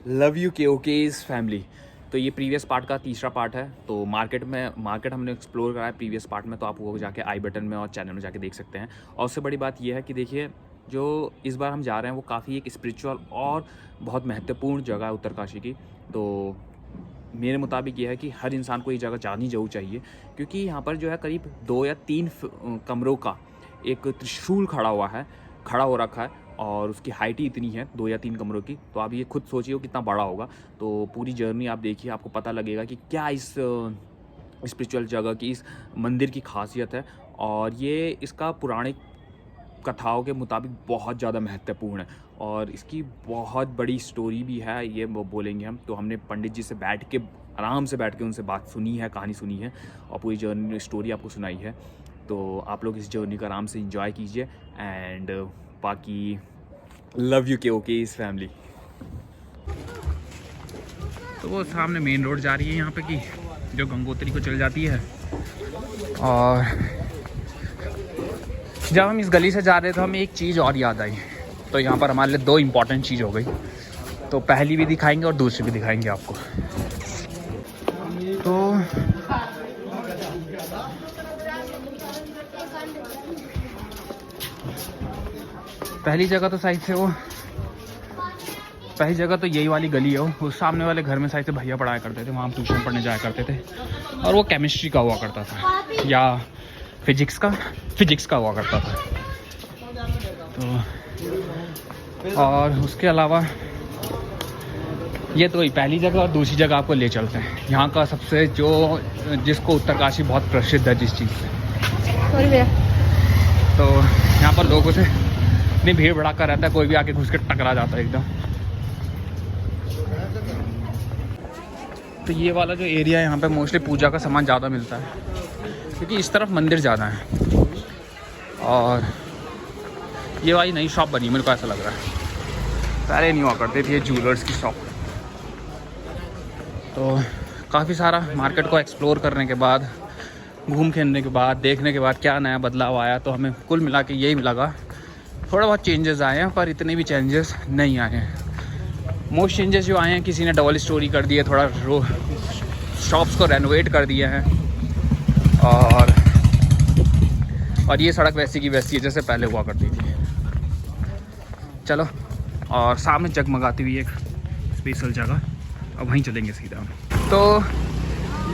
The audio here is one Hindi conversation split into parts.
लव यू के ओकेज फैमिली। तो ये प्रीवियस पार्ट का तीसरा पार्ट है। तो मार्केट हमने एक्सप्लोर करा है प्रीवियस पार्ट में, तो आप वो जाके आई बटन में और चैनल में जाके देख सकते हैं। और उससे बड़ी बात ये है कि देखिए, जो इस बार हम जा रहे हैं वो काफ़ी एक स्पिरिचुअल और बहुत महत्वपूर्ण जगह है उत्तरकाशी की। तो मेरे मुताबिक ये है कि हर इंसान को ये जगह जानी जरूर चाहिए, क्योंकि यहाँ पर जो है करीब 2 या 3 कमरों का एक त्रिशूल खड़ा हो रखा है। और उसकी हाइट ही इतनी है 2 या 3 कमरों की। तो आप ये खुद सोचिए कितना बड़ा होगा। तो पूरी जर्नी आप देखिए, आपको पता लगेगा कि क्या इस स्पिरिचुअल जगह की, इस मंदिर की खासियत है। और ये इसका पौराणिक कथाओं के मुताबिक बहुत ज़्यादा महत्वपूर्ण है और इसकी बहुत बड़ी स्टोरी भी है, ये वो बोलेंगे हम। तो हमने पंडित जी से आराम से बैठ के उनसे बात सुनी है, कहानी सुनी है और पूरी जर्नी स्टोरी आपको सुनाई है। तो आप लोग इस जर्नी को आराम से इंजॉय कीजिए। एंड बाकी लव यू के ओके इस फैमिली। तो वो सामने मेन रोड जा रही है यहाँ पे की, जो गंगोत्री को चल जाती है। और जब हम इस गली से जा रहे थे, हमें एक चीज़ और याद आई। तो यहाँ पर हमारे लिए 2 इम्पॉर्टेंट चीज़ हो गई। तो पहली भी दिखाएंगे और दूसरी भी दिखाएंगे आपको। तो पहली जगह तो यही वाली गली है। उस सामने वाले घर में साइड से भैया पढ़ाया करते थे, वहाँ हम ट्यूशन पढ़ने जाया करते थे। और वो केमिस्ट्री का हुआ करता था या फिजिक्स का हुआ करता था। तो और उसके अलावा ये तो वही पहली जगह। और दूसरी जगह आपको ले चलते हैं यहाँ का सबसे जिसको उत्तरकाशी बहुत प्रसिद्ध है जिस चीज़ से। तो यहाँ पर लोगों से इतनी भीड़ भड़ाका रहता है, कोई भी आके घुस के टकरा जाता है एकदम। तो ये वाला जो एरिया है, यहाँ पे मोस्टली पूजा का सामान ज़्यादा मिलता है, क्योंकि इस तरफ मंदिर ज़्यादा है। और ये वाली नई शॉप बनी, मेरे को ऐसा लग रहा है, पहले नहीं हुआ करती थी ये ज्वेलर्स की शॉप। तो काफ़ी सारा मार्केट को एक्सप्लोर करने के बाद, घूम खेलने के बाद, देखने के बाद क्या नया बदलाव आया, तो हमें कुल मिला के यही लगा थोड़ा बहुत चेंजेस आए हैं, पर इतने भी चेंजेस नहीं आए हैं। मोस्ट चेंजेस जो आए हैं, किसी ने डबल स्टोरी कर दी है, थोड़ा शॉप्स को रेनोवेट कर दिया है। और ये सड़क वैसी की वैसी है जैसे पहले हुआ करती थी। चलो, और सामने जगमगाती हुई एक स्पेशल जगह, अब वहीं चलेंगे सीधा। तो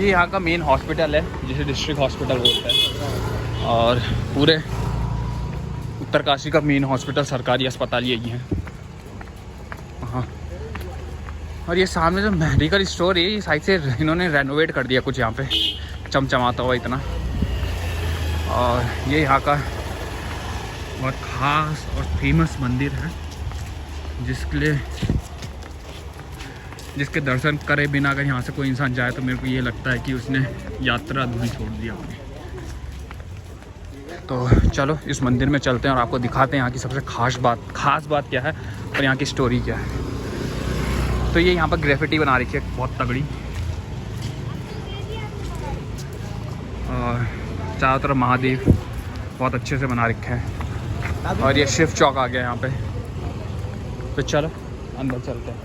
ये यहाँ का मेन हॉस्पिटल है, जिसे डिस्ट्रिक्ट हॉस्पिटल बोलते हैं। और पूरे उत्तरकाशी का मेन हॉस्पिटल, सरकारी अस्पताल यही है। हाँ, और ये सामने जो मेडिकल स्टोर है, ये साइड से इन्होंने रेनोवेट कर दिया कुछ यहाँ पे, चमचमाता हुआ इतना। और ये यहाँ का बहुत ख़ास और फेमस मंदिर है, जिसके दर्शन करे बिना अगर यहाँ से कोई इंसान जाए तो मेरे को ये लगता है कि उसने यात्रा अधूरी छोड़ दिया अपनी। तो चलो इस मंदिर में चलते हैं और आपको दिखाते हैं यहाँ की सबसे खास बात क्या है और यहाँ की स्टोरी क्या है। तो ये यहाँ पर ग्रेफिटी बना रखी है बहुत तगड़ी, और चारों तरफ महादेव बहुत अच्छे से बना रखे हैं। और ये शिव चौक आ गया यहाँ पे। तो चलो अंदर चलते हैं।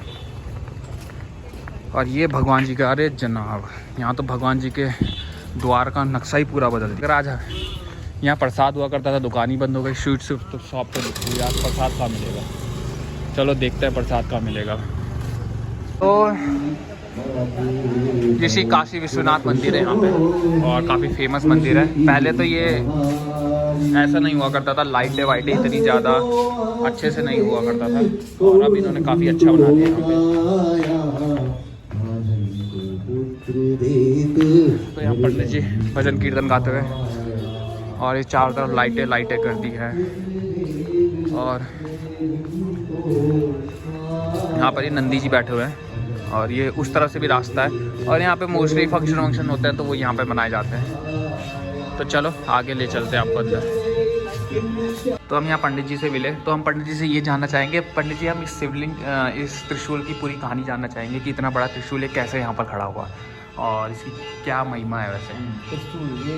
और ये भगवान जी का, अरे जनाब, यहाँ तो भगवान जी के द्वार का नक्शा ही पूरा बदल दिया। आज यहाँ प्रसाद हुआ करता था, दुकान ही बंद हो गई। स्वीट तो शॉप पे दिखी, आज प्रसाद कहाँ मिलेगा। चलो देखते हैं प्रसाद कहाँ मिलेगा। तो ये श्री काशी विश्वनाथ मंदिर है यहाँ पे, और काफ़ी फेमस मंदिर है। पहले तो ये ऐसा नहीं हुआ करता था, लाइटें वाइटें इतनी ज़्यादा अच्छे से नहीं हुआ करता था, और अब इन्होंने काफ़ी अच्छा बना दिया यहाँ पे। तो यहाँ पंडित जी भजन कीर्तन गाते हुए, और ये चारों तरफ लाइटें कर दी है। और यहाँ पर ये नंदी जी बैठे हुए हैं, और ये उस तरफ से भी रास्ता है। और यहाँ पे मोस्टली फंक्शन होते हैं, तो वो यहाँ पे मनाए जाते हैं। तो चलो आगे ले चलते हैं आपको अंदर। तो हम यहाँ पंडित जी से मिले, तो हम पंडित जी से ये जानना चाहेंगे, पंडित जी हम इस त्रिशूल की पूरी कहानी जानना चाहेंगे कि इतना बड़ा त्रिशूल है कैसे यहाँ पर खड़ा हुआ, और इसकी क्या महिमा है वैसे। त्रिशूल, ये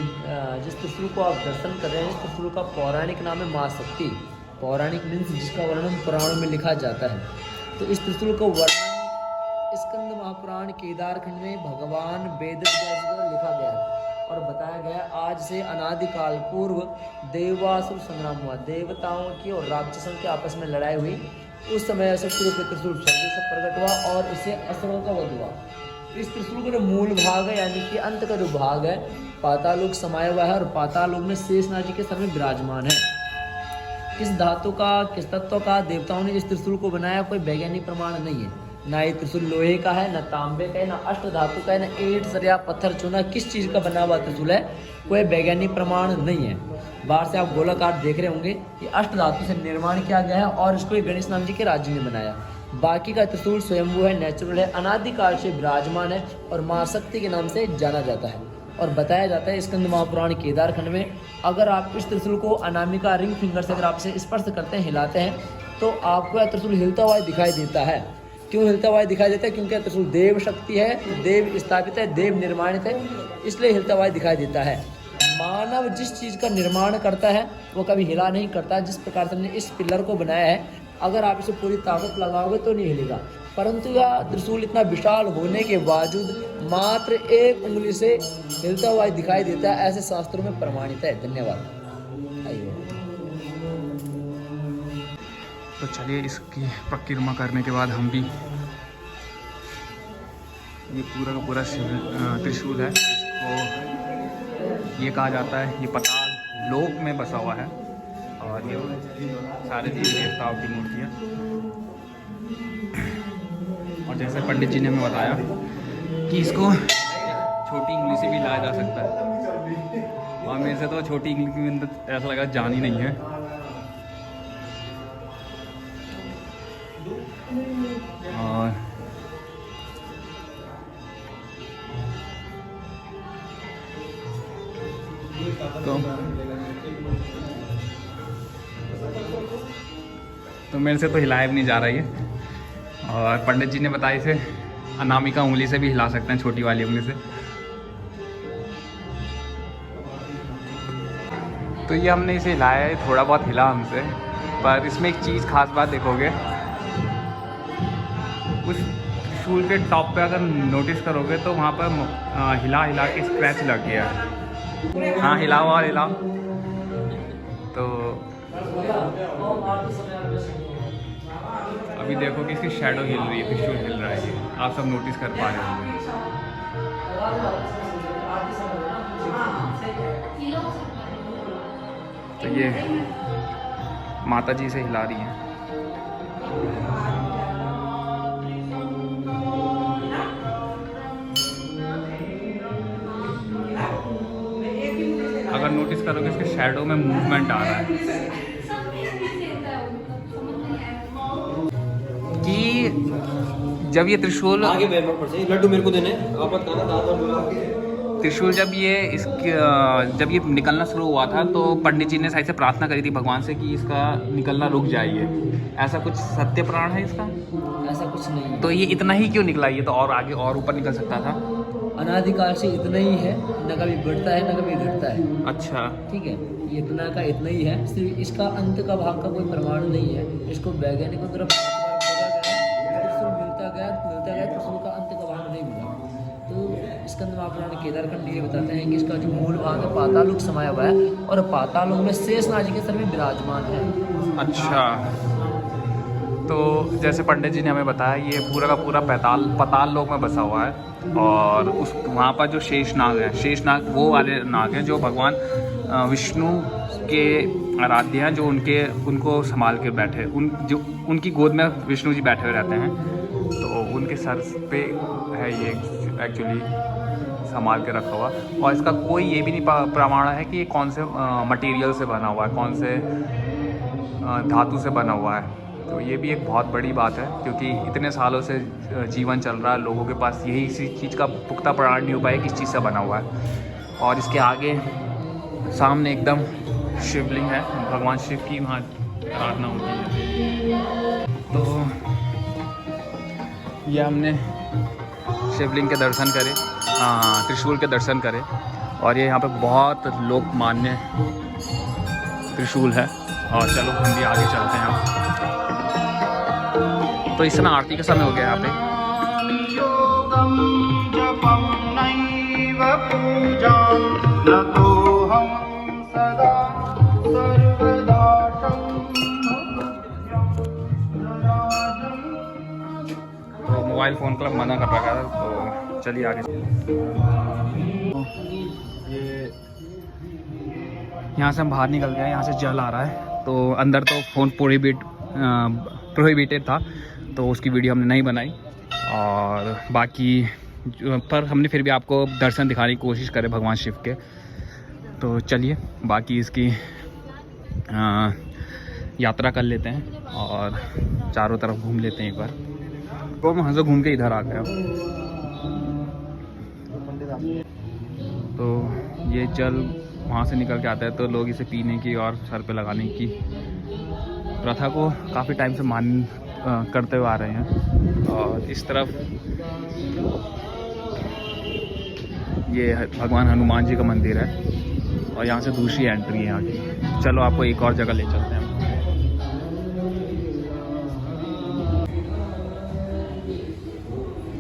जिस त्रिशूल को आप दर्शन कर रहे हैं, इस त्रिशूल का पौराणिक नाम है माँ शक्ति। पौराणिक मीन्स जिसका वर्णन पुराणों में लिखा जाता है। तो इस त्रिशूल का वर्णन महापुराण केदारखंड में भगवान वेदव्यास द्वारा लिखा गया है और बताया गया आज से अनादिकाल पूर्व देवासुर संग्राम हुआ। देवताओं की और राक्षसों के आपस में लड़ाई हुई। उस समय ऐसे त्रिशूल स्वर्ग से प्रकट हुआ और इससे असुरों का वध हुआ। इस त्रिशूल का जो मूल भाग है यानी कि अंत का जो भाग है पातालोक समाया हुआ है और पातालोक में शेषनाग जी के सर में विराजमान है। किस धातु का किस तत्व का देवताओं ने इस त्रिशूल को बनाया कोई वैज्ञानिक प्रमाण नहीं है। ना ये त्रिशूल लोहे का है, ना तांबे का है, ना अष्ट धातु का है, ना ईंट सरिया पत्थर चूना किस चीज़ का बना हुआ त्रिशूल है कोई वैज्ञानिक प्रमाण नहीं है। बाहर से आप गोलाकार देख रहे होंगे ये अष्ट धातु से निर्माण किया गया है और इसको गणेश नाम जी के राज्य ने बनाया। बाकी का त्रिशूल स्वयंभू है, नेचुरल है, अनादिकाल से विराजमान है और माँ शक्ति के नाम से जाना जाता है। और बताया जाता है स्कंद महापुराण केदारखंड में अगर आप इस त्रिशूल को अनामिका रिंग फिंगर से अगर आप इसे स्पर्श करते हैं हिलाते हैं तो आपको यह त्रिशूल हिलता हुआ दिखाई देता है। क्यों हिलता हुआ दिखाई देता है? क्योंकि यह त्रिशूल देव शक्ति है, देव स्थापित है, देव निर्माणित है, इसलिए हिलता हुआ दिखाई देता है। मानव जिस चीज़ का निर्माण करता है वो कभी हिला नहीं करता। जिस प्रकार से हमने इस पिलर को बनाया है अगर आप इसे पूरी ताकत लगाओगे तो नहीं हिलेगा, परंतु यह त्रिशूल इतना विशाल होने के बावजूद मात्र एक उंगली से हिलता हुआ दिखाई देता है, ऐसे शास्त्रों में प्रमाणित है। धन्यवाद। तो चलिए इसकी परिक्रमा करने के बाद हम भी ये पूरा का पूरा त्रिशूल है इसको ये कहा जाता है ये पाताल लोक में बसा हुआ है और ये सारे देवी देवताओं की मूर्तियाँ। और जैसे पंडित जी ने हमें बताया कि इसको छोटी उंगली से भी लाया जा सकता है और मेरे से तो छोटी उंगली के अंदर ऐसा लगा जान ही नहीं है। और तो मेरे से तो हिलाया भी नहीं जा रही है और पंडित जी ने बताया इसे अनामिका उंगली से भी हिला सकते हैं, छोटी वाली उंगली से। तो ये हमने इसे हिलाया है, थोड़ा बहुत हिला हमसे, पर इसमें एक चीज़ खास बात देखोगे उस स्टूल के टॉप पे अगर नोटिस करोगे तो वहाँ पर हिला हिला के स्क्रैच लग गया है। हाँ हिलाओ और हिलाओ तो अभी देखो कि इसकी शैडो हिल रही है, त्रिशूल हिल रहा है, ये आप सब नोटिस कर पा रहे होंगे। तो ये माता जी से हिला रही हैं। अगर नोटिस करोगे इसके शैडो में मूवमेंट आ रहा है कि जब ये त्रिशूल लड्डू मेरे को देने त्रिशूल जब ये निकलना शुरू हुआ था तो पंडित जी ने शायद से प्रार्थना करी थी भगवान से कि इसका निकलना रुक जाइए। ऐसा कुछ सत्य प्राण है इसका? ऐसा कुछ नहीं। तो ये इतना ही क्यों निकला? ये तो और आगे और ऊपर निकल सकता था। अनादिकाल से इतना ही है, न कभी बढ़ता है न कभी घटता है। अच्छा ठीक है, ये इतना का इतना ही है, सिर्फ इसका अंत का भाग का कोई प्रमाण नहीं है। इसको वैज्ञानिकों द्वारा मिलता गया त्रिशूल का अंत का भाग नहीं मिला। तो स्कंद महापुराण केदारखंड ये बताते हैं कि इसका जो मूल भाग है पातालोक समाया हुआ है और पातालोक में शेषनाग जी के सर में विराजमान है। अच्छा, तो जैसे पंडित जी ने हमें बताया ये पूरा का पूरा पाताल लोक में बसा हुआ है और उस वहाँ पर जो शेषनाग है, शेषनाग वो वाले नाग हैं जो भगवान विष्णु के आराध्य हैं, जो उनको संभाल के बैठे उनकी गोद में विष्णु जी बैठे हुए रहते हैं। तो उनके सर पे है ये एक्चुअली संभाल के रखा हुआ और इसका कोई ये भी नहीं प्रमाण है कि ये कौन से मटेरियल से बना हुआ है, कौन से धातु से बना हुआ है। तो ये भी एक बहुत बड़ी बात है क्योंकि इतने सालों से जीवन चल रहा है, लोगों के पास यही इसी चीज़ का पुख्ता प्रमाण नहीं हो पाया किस चीज़ से बना हुआ है। और इसके आगे सामने एकदम शिवलिंग है, भगवान शिव की वहाँ आराधना होती है। तो ये हमने शिवलिंग के दर्शन करे, त्रिशूल के दर्शन करे और ये यहाँ पे बहुत लोकमान्य त्रिशूल है। और चलो हम भी आगे चलते हैं। तो इस समय आरती का समय हो गया यहाँ पे। नामं जपं नैव पूजां नतोऽहं सदा सर्वदा तो मोबाइल फ़ोन क्लब मना कर रखा है, तो चलिए आगे। ये यहाँ से हम बाहर निकल गए, यहाँ से जल आ रहा है, तो अंदर तो फ़ोन प्रोहिबिटेड था, तो उसकी वीडियो हमने नहीं बनाई। और बाकी पर हमने फिर भी आपको दर्शन दिखाने की कोशिश करे भगवान शिव के। तो चलिए बाकी इसकी यात्रा कर लेते हैं और चारों तरफ घूम लेते हैं एक बार। तो हम वहाँ से घूम के इधर आ गए। तो ये जल वहाँ से निकल के आता है, तो लोग इसे पीने की और सर पे लगाने की प्रथा को काफ़ी टाइम से करते हुए आ रहे हैं। और इस तरफ ये भगवान हनुमान जी का मंदिर है और यहाँ से दूसरी एंट्री है यहाँ की। चलो आपको एक और जगह ले चलते हैं।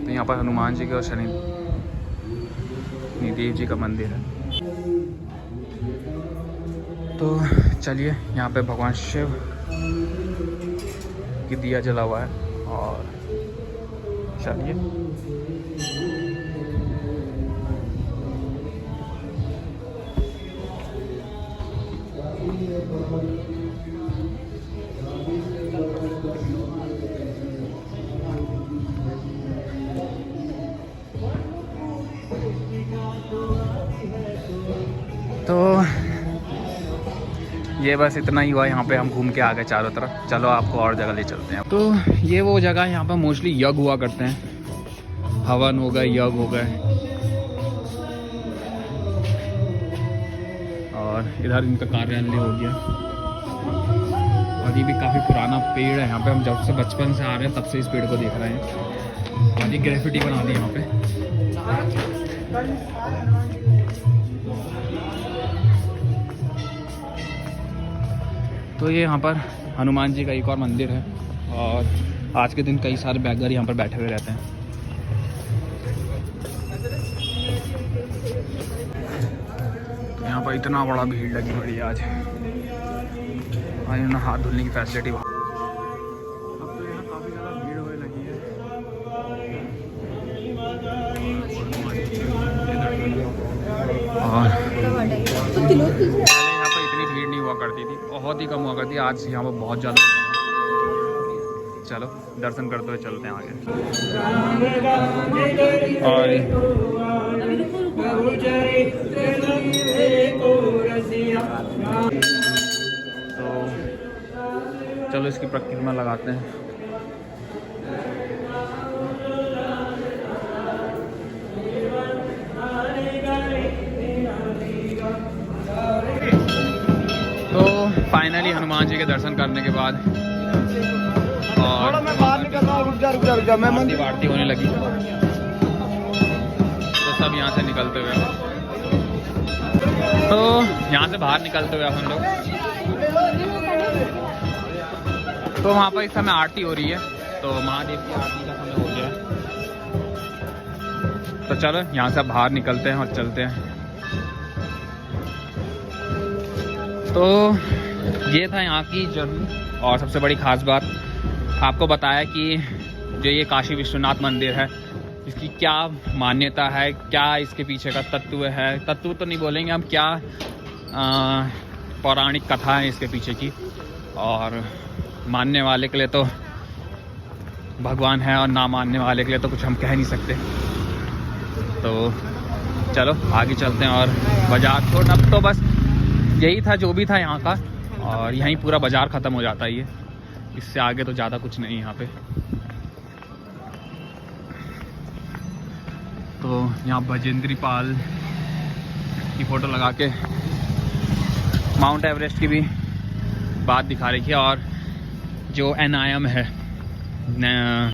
तो यहाँ पर हनुमान जी का और शनि देव जी का मंदिर है। तो चलिए यहाँ पे भगवान शिव की दिया जला हुआ है और चलिए। तो ये बस इतना ही हुआ, यहाँ पे हम घूम के आ गए चारों तरफ। चलो आपको और जगह ले चलते हैं। तो ये वो जगह यहाँ पर मोस्टली यज्ञ हुआ करते हैं, हवन हो गए, यज्ञ हो गए। और इधर इनका कार्यालय हो गया। और ये भी काफ़ी पुराना पेड़ है यहाँ पे, हम जब से बचपन से आ रहे हैं तब से इस पेड़ को देख रहे हैं। और ये ग्रेफिटी बना दी यहाँ पे। तो ये यहाँ पर हनुमान जी का एक और मंदिर है और आज के दिन कई सारे बैगर यहाँ पर बैठे हुए रहते हैं। तो यहाँ पर इतना बड़ा भीड़ लगी पड़ी है आज। और यहाँ हाथ धुलने की फैसिलिटी अब तो यहाँ काफ़ी ज़्यादा भीड़ होने लगी है। और यहाँ पर इतनी भीड़ नहीं हुआ करती थी, बहुत ही कम हुआ करती है। आज यहाँ पर बहुत ज़्यादा। चलो दर्शन करते हुए चलते हैं आगे। और तो चलो इसकी परिक्रमा लगाते हैं। तो फाइनली हनुमान जी के दर्शन करने के बाद और आरती होने लगी, तो सब यहाँ से निकलते हुए, तो यहाँ से बाहर निकलते हुए हम लोग, तो वहाँ पर इस समय आरती हो रही है, तो महादेव की आरती का समय हो गया है। तो चलो यहाँ से बाहर निकलते हैं और चलते हैं। तो ये था यहाँ की जर्नी। और सबसे बड़ी ख़ास बात आपको बताया कि जो ये काशी विश्वनाथ मंदिर है, इसकी क्या मान्यता है, क्या इसके पीछे का तत्व है। तत्व तो नहीं बोलेंगे हम, क्या पौराणिक कथा है इसके पीछे की। और मानने वाले के लिए तो भगवान है और ना मानने वाले के लिए तो कुछ हम कह नहीं सकते। तो चलो आगे चलते हैं। और बाज़ार तो अब तो बस यही था जो भी था यहाँ का, और यहीं पूरा बाज़ार ख़त्म हो जाता है ये, इससे आगे तो ज़्यादा कुछ नहीं यहाँ पे। तो यहाँ बजेंद्री पाल की फ़ोटो लगा के माउंट एवरेस्ट की भी बात दिखा रही है। और जो NIM है